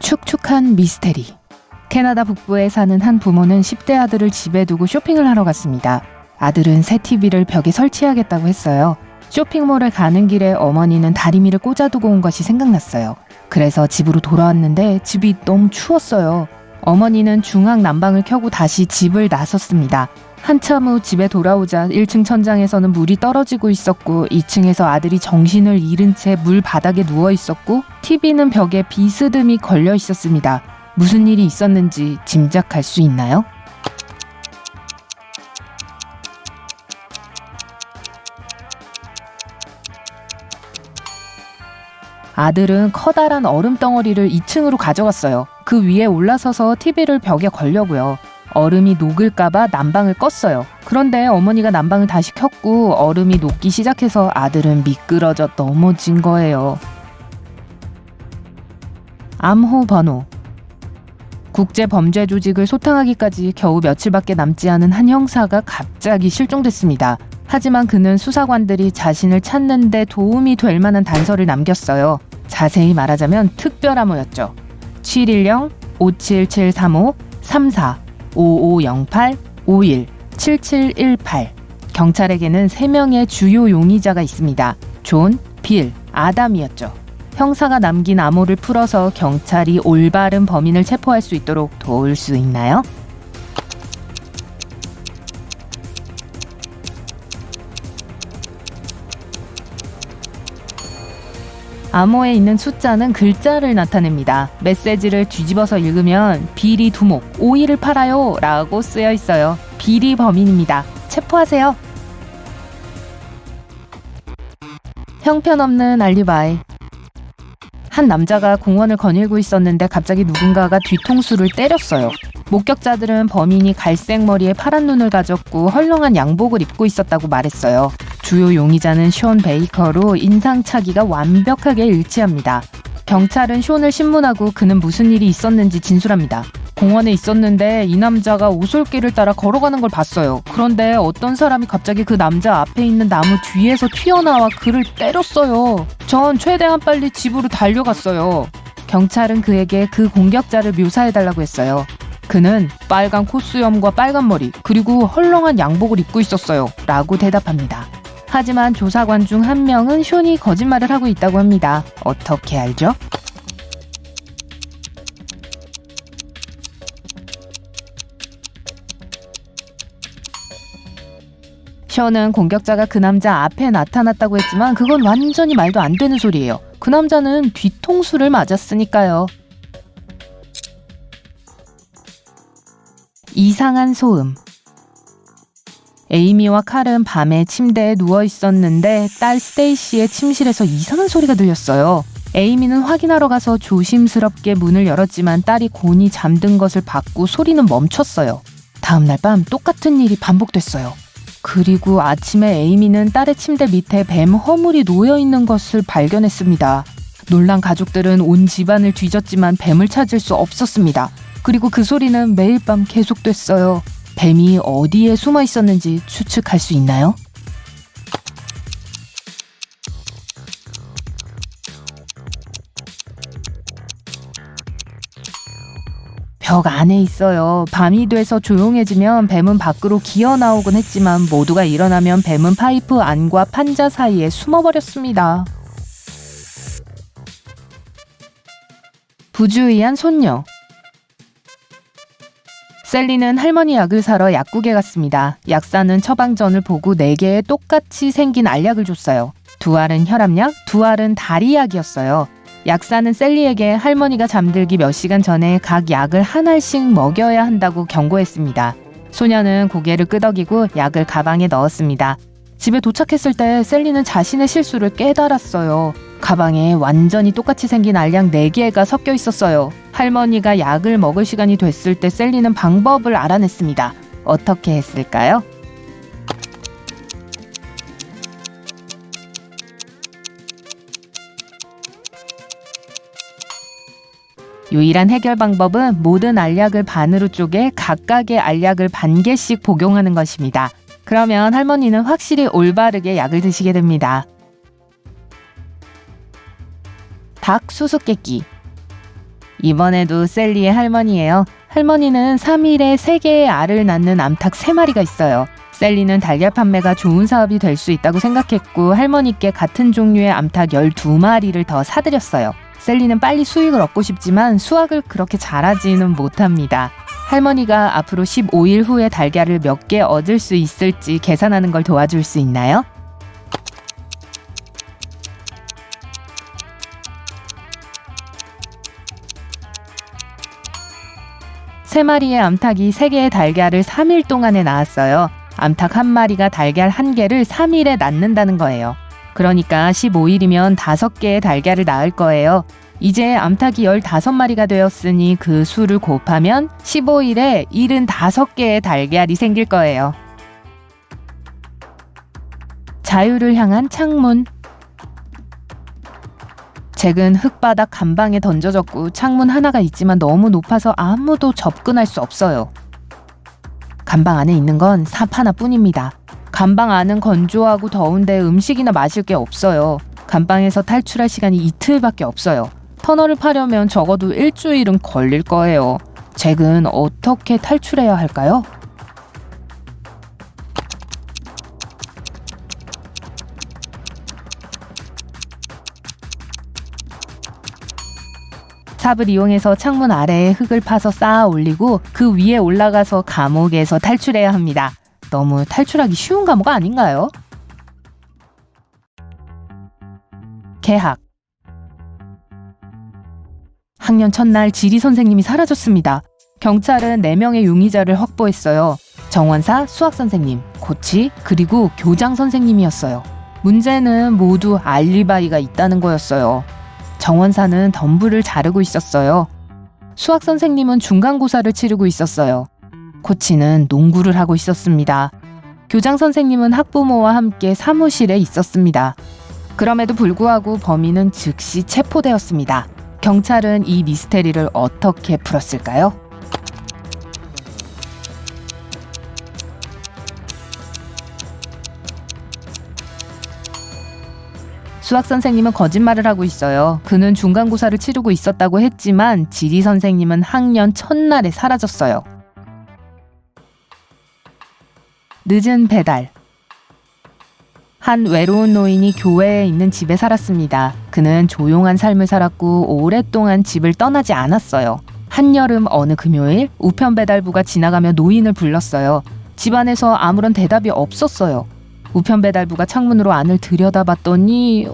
축축한 미스테리. 캐나다 북부에 사는 한 부모는 10대 아들을 집에 두고 쇼핑을 하러 갔습니다. 아들은 새 TV를 벽에 설치하겠다고 했어요. 쇼핑몰에 가는 길에 어머니는 다리미를 꽂아두고 온 것이 생각났어요. 그래서 집으로 돌아왔는데 집이 너무 추웠어요. 어머니는 중앙 난방을 켜고 다시 집을 나섰습니다. 한참 후 집에 돌아오자 1층 천장에서는 물이 떨어지고 있었고 2층에서 아들이 정신을 잃은 채 물 바닥에 누워 있었고 TV는 벽에 비스듬히 걸려 있었습니다. 무슨 일이 있었는지 짐작할 수 있나요? 아들은 커다란 얼음 덩어리를 2층으로 가져갔어요. 그 위에 올라서서 TV를 벽에 걸려고요. 얼음이 녹을까봐 난방을 껐어요. 그런데 어머니가 난방을 다시 켰고 얼음이 녹기 시작해서 아들은 미끄러져 넘어진 거예요. 암호 번호. 국제범죄조직을 소탕하기까지 겨우 며칠밖에 남지 않은 한 형사가 갑자기 실종됐습니다. 하지만 그는 수사관들이 자신을 찾는 데 도움이 될 만한 단서를 남겼어요. 자세히 말하자면 특별암호였죠. 710-5735-34-5508-51-7718. 경찰에게는 3명의 주요 용의자가 있습니다. 존, 빌, 아담이었죠. 형사가 남긴 암호를 풀어서 경찰이 올바른 범인을 체포할 수 있도록 도울 수 있나요? 암호에 있는 숫자는 글자를 나타냅니다. 메시지를 뒤집어서 읽으면 비리 두목, 오이를 팔아요 라고 쓰여 있어요. 비리 범인입니다. 체포하세요. 형편없는 알리바이. 한 남자가 공원을 거닐고 있었는데 갑자기 누군가가 뒤통수를 때렸어요. 목격자들은 범인이 갈색 머리에 파란 눈을 가졌고 헐렁한 양복을 입고 있었다고 말했어요. 주요 용의자는 숀 베이커로 인상착의가 완벽하게 일치합니다. 경찰은 숀을 신문하고 그는 무슨 일이 있었는지 진술합니다. 공원에 있었는데 이 남자가 오솔길을 따라 걸어가는 걸 봤어요. 그런데 어떤 사람이 갑자기 그 남자 앞에 있는 나무 뒤에서 튀어나와 그를 때렸어요. 전 최대한 빨리 집으로 달려갔어요. 경찰은 그에게 그 공격자를 묘사해달라고 했어요. 그는 빨간 콧수염과 빨간 머리 그리고 헐렁한 양복을 입고 있었어요 라고 대답합니다. 하지만 조사관 중 한 명은 숀이 거짓말을 하고 있다고 합니다. 어떻게 알죠? 숀은 공격자가 그 남자 앞에 나타났다고 했지만 그건 완전히 말도 안 되는 소리예요. 그 남자는 뒤통수를 맞았으니까요. 이상한 소음. 에이미와 칼은 밤에 침대에 누워 있었는데 딸 스테이시의 침실에서 이상한 소리가 들렸어요. 에이미는 확인하러 가서 조심스럽게 문을 열었지만 딸이 곤히 잠든 것을 봤고 소리는 멈췄어요. 다음날 밤 똑같은 일이 반복됐어요. 그리고 아침에 에이미는 딸의 침대 밑에 뱀 허물이 놓여있는 것을 발견했습니다. 놀란 가족들은 온 집안을 뒤졌지만 뱀을 찾을 수 없었습니다. 그리고 그 소리는 매일 밤 계속됐어요. 뱀이 어디에 숨어 있었는지 추측할 수 있나요? 벽 안에 있어요. 밤이 돼서 조용해지면 뱀은 밖으로 기어 나오곤 했지만 모두가 일어나면 뱀은 파이프 안과 판자 사이에 숨어버렸습니다. 부주의한 손녀. 셀리는 할머니 약을 사러 약국에 갔습니다. 약사는 처방전을 보고 4개의 똑같이 생긴 알약을 줬어요. 2알은 혈압약, 2알은 다리약이었어요. 약사는 셀리에게 할머니가 잠들기 몇 시간 전에 각 약을 한 알씩 먹여야 한다고 경고했습니다. 소녀는 고개를 끄덕이고 약을 가방에 넣었습니다. 집에 도착했을 때 셀리는 자신의 실수를 깨달았어요. 가방에 완전히 똑같이 생긴 알약 4개가 섞여 있었어요. 할머니가 약을 먹을 시간이 됐을 때 셀리는 방법을 알아냈습니다. 어떻게 했을까요? 유일한 해결 방법은 모든 알약을 반으로 쪼개 각각의 알약을 반 개씩 복용하는 것입니다. 그러면 할머니는 확실히 올바르게 약을 드시게 됩니다. 닭 수수께끼. 이번에도 셀리의 할머니예요. 할머니는 3일에 3개의 알을 낳는 암탉 3마리가 있어요. 셀리는 달걀 판매가 좋은 사업이 될 수 있다고 생각했고 할머니께 같은 종류의 암탉 12마리를 더 사드렸어요. 셀리는 빨리 수익을 얻고 싶지만 수확을 그렇게 잘하지는 못합니다. 할머니가 앞으로 15일 후에 달걀을 몇 개 얻을 수 있을지 계산하는 걸 도와줄 수 있나요? 세 마리의 암탉이 3개의 달걀을 3일 동안에 낳았어요. 암탉 한 마리가 달걀 1개를 3일에 낳는다는 거예요. 그러니까 15일이면 5개의 달걀을 낳을 거예요. 이제 암탉이 15마리가 되었으니 그 수를 곱하면 15일에 75개의 달걀이 생길 거예요. 자유를 향한 창문. 잭은 흙바닥 감방에 던져졌고 창문 하나가 있지만 너무 높아서 아무도 접근할 수 없어요. 감방 안에 있는 건 삽 하나뿐입니다. 감방 안은 건조하고 더운데 음식이나 마실 게 없어요. 감방에서 탈출할 시간이 이틀밖에 없어요. 터널을 파려면 적어도 일주일은 걸릴 거예요. 잭은 어떻게 탈출해야 할까요? 삽을 이용해서 창문 아래에 흙을 파서 쌓아 올리고 그 위에 올라가서 감옥에서 탈출해야 합니다. 너무 탈출하기 쉬운 감옥 아닌가요? 개학. 학년 첫날 지리 선생님이 사라졌습니다. 경찰은 4명의 용의자를 확보했어요. 정원사, 수학 선생님, 코치, 그리고 교장 선생님이었어요. 문제는 모두 알리바이가 있다는 거였어요. 정원사는 덤불을 자르고 있었어요. 수학 선생님은 중간고사를 치르고 있었어요. 코치는 농구를 하고 있었습니다. 교장 선생님은 학부모와 함께 사무실에 있었습니다. 그럼에도 불구하고 범인은 즉시 체포되었습니다. 경찰은 이 미스테리를 어떻게 풀었을까요? 수학 선생님은 거짓말을 하고 있어요. 그는 중간고사를 치르고 있었다고 했지만 지리 선생님은 학년 첫날에 사라졌어요. 늦은 배달. 한 외로운 노인이 교외에 있는 집에 살았습니다. 그는 조용한 삶을 살았고 오랫동안 집을 떠나지 않았어요. 한여름 어느 금요일 우편 배달부가 지나가며 노인을 불렀어요. 집안에서 아무런 대답이 없었어요. 우편 배달부가 창문으로 안을 들여다봤더니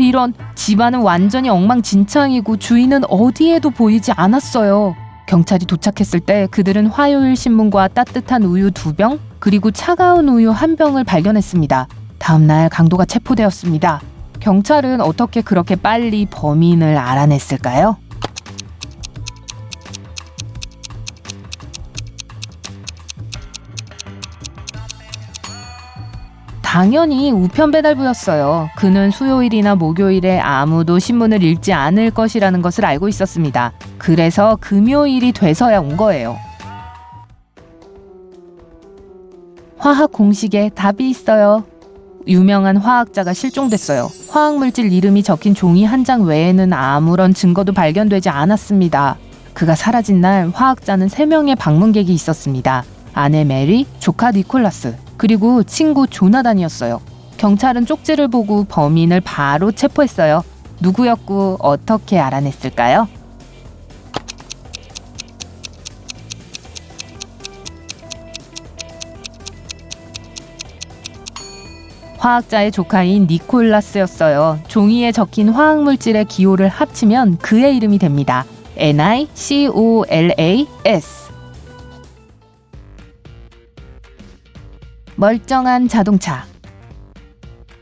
이런, 집안은 완전히 엉망진창이고 주인은 어디에도 보이지 않았어요. 경찰이 도착했을 때 그들은 화요일 신문과 따뜻한 우유 2병 그리고 차가운 우유 1병을 발견했습니다. 다음날 강도가 체포되었습니다. 경찰은 어떻게 그렇게 빨리 범인을 알아냈을까요? 당연히 우편 배달부였어요. 그는 수요일이나 목요일에 아무도 신문을 읽지 않을 것이라는 것을 알고 있었습니다. 그래서 금요일이 돼서야 온 거예요. 화학 공식에 답이 있어요. 유명한 화학자가 실종됐어요. 화학물질 이름이 적힌 종이 한 장 외에는 아무런 증거도 발견되지 않았습니다. 그가 사라진 날 화학자는 3명의 방문객이 있었습니다. 아내 메리, 조카 니콜라스, 그리고 친구 조나단이었어요. 경찰은 쪽지를 보고 범인을 바로 체포했어요. 누구였고 어떻게 알아냈을까요? 화학자의 조카인 니콜라스였어요. 종이에 적힌 화학물질의 기호를 합치면 그의 이름이 됩니다. NICOLAS. 멀쩡한 자동차.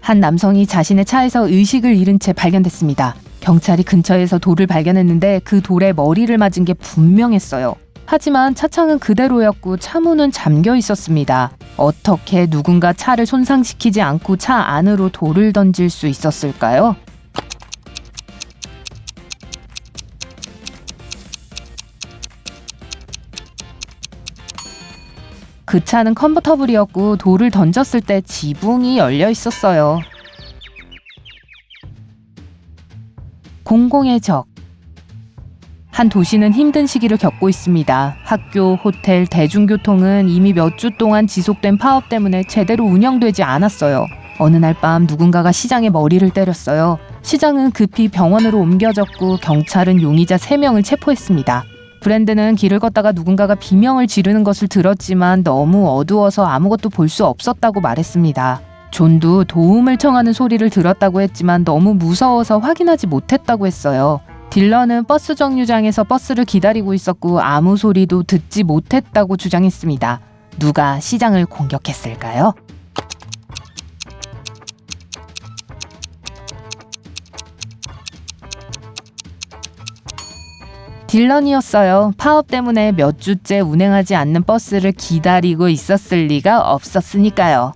한 남성이 자신의 차에서 의식을 잃은 채 발견됐습니다. 경찰이 근처에서 돌을 발견했는데 그 돌에 머리를 맞은 게 분명했어요. 하지만 차창은 그대로였고 차문은 잠겨 있었습니다. 어떻게 누군가 차를 손상시키지 않고 차 안으로 돌을 던질 수 있었을까요? 그 차는 컨버터블이었고 돌을 던졌을 때 지붕이 열려 있었어요. 공공의 적. 한 도시는 힘든 시기를 겪고 있습니다. 학교, 호텔, 대중교통은 이미 몇 주 동안 지속된 파업 때문에 제대로 운영되지 않았어요. 어느 날 밤 누군가가 시장에 머리를 때렸어요. 시장은 급히 병원으로 옮겨졌고 경찰은 용의자 3명을 체포했습니다. 브랜드는 길을 걷다가 누군가가 비명을 지르는 것을 들었지만 너무 어두워서 아무것도 볼 수 없었다고 말했습니다. 존도 도움을 청하는 소리를 들었다고 했지만 너무 무서워서 확인하지 못했다고 했어요. 딜런은 버스 정류장에서 버스를 기다리고 있었고 아무 소리도 듣지 못했다고 주장했습니다. 누가 시장을 공격했을까요? 딜런이었어요. 파업 때문에 몇 주째 운행하지 않는 버스를 기다리고 있었을 리가 없었으니까요.